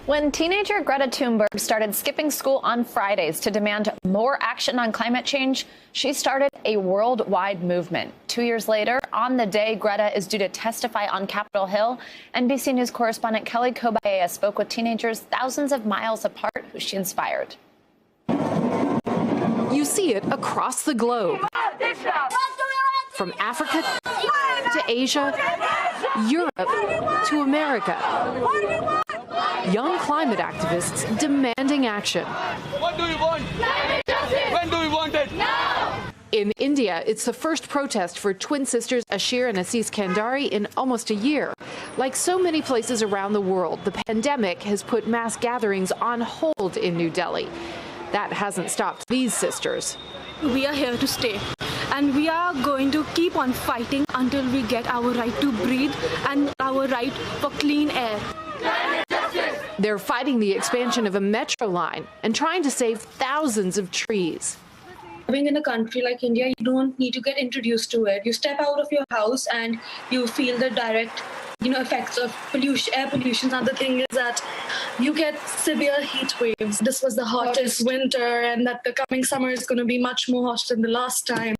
When teenager Greta Thunberg started skipping school on Fridays to demand more action on climate change, she started a worldwide movement. 2 years later, on the day Greta is due to testify on Capitol Hill, NBC News correspondent Kelly Kobayea spoke with teenagers thousands of miles apart who she inspired. You see it across the globe. From Africa to Asia, Europe to America. Young climate activists demanding action. What do you want? Climate justice. When do we want it? Now. In India, it's the first protest for twin sisters Ashir and Asis Kandari in almost a year. Like so many places around the world, the pandemic has put mass gatherings on hold in New Delhi. That hasn't stopped these sisters. We are here to stay, and we are going to keep on fighting until we get our right to breathe and our right for clean air. They're fighting the expansion of a metro line and trying to save thousands of trees. Living in a country like India, you don't need to get introduced to it. You step out of your house and you feel the direct, effects of pollution, air pollution. And the thing is that you get severe heat waves. This was the hottest winter, and that the coming summer is going to be much more hot than the last time.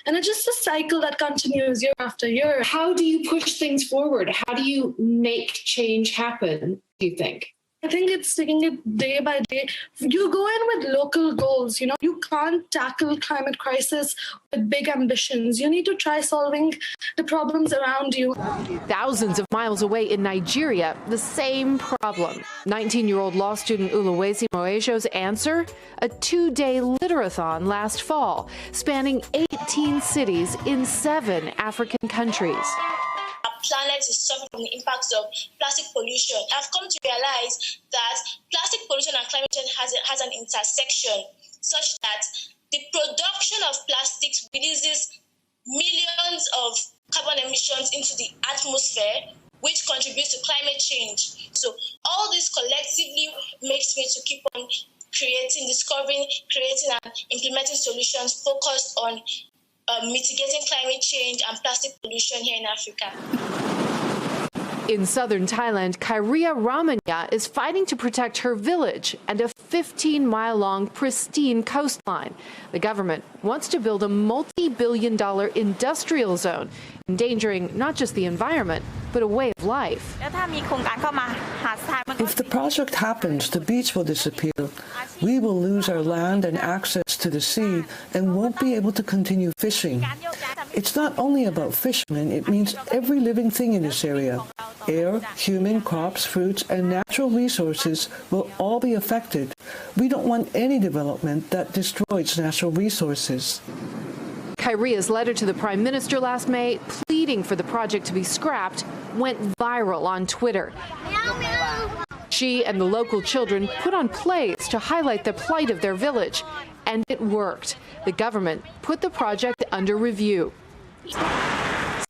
And it's just a cycle that continues year after year. How do you push things forward? How do you make change happen, do you think? I think it's taking it day by day. You go in with local goals. You can't tackle climate crisis with big ambitions. You need to try solving the problems around you. Thousands of miles away in Nigeria, the same problem. 19-year-old law student Uluwesi Moejo's answer? A 2-day literathon last fall, spanning 18 cities in 7 African countries. Planet is suffering from the impacts of plastic pollution. I've come to realize that plastic pollution and climate change has an intersection such that the production of plastics releases millions of carbon emissions into the atmosphere, which contributes to climate change. So all this collectively makes me to keep on discovering, creating and implementing solutions focused on mitigating climate change and plastic pollution here in Africa. In southern Thailand, Kairia Ramanya is fighting to protect her village and a 15-mile-long pristine coastline. The government wants to build a multi-billion-dollar industrial zone, endangering not just the environment, but a way of life. If the project happens, the beach will disappear. We will lose our land and access to the sea and won't be able to continue fishing. It's not only about fishermen, it means every living thing in this area. Air, human, crops, fruits, and natural resources will all be affected. We don't want any development that destroys natural resources. Kairia's letter to the Prime Minister last May, pleading for the project to be scrapped, went viral on Twitter. She and the local children put on plays to highlight the plight of their village, and it worked. The government put the project under review.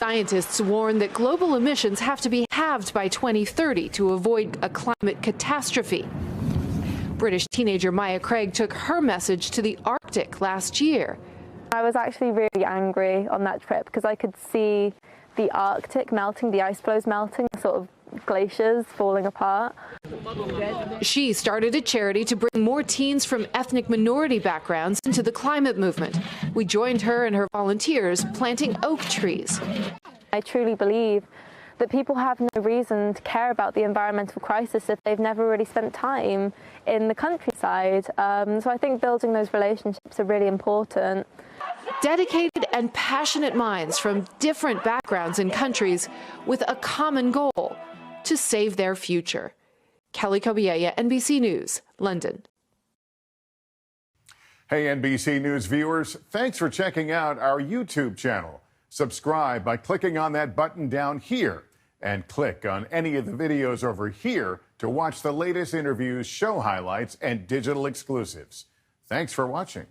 Scientists warn that global emissions have to be halved by 2030 to avoid a climate catastrophe. British teenager Maya Craig took her message to the Arctic last year. I was actually really angry on that trip because I could see the Arctic melting, the ice floes melting, sort of glaciers falling apart. She started a charity to bring more teens from ethnic minority backgrounds into the climate movement. We joined her and her volunteers planting oak trees. I truly believe that people have no reason to care about the environmental crisis if they've never really spent time in the countryside. So I think building those relationships are really important. Dedicated and passionate minds from different backgrounds and countries with a common goal: to save their future. Kelly Kobayea, NBC News, London. Hey, NBC News viewers, thanks for checking out our YouTube channel. Subscribe by clicking on that button down here and click on any of the videos over here to watch the latest interviews, show highlights, and digital exclusives. Thanks for watching.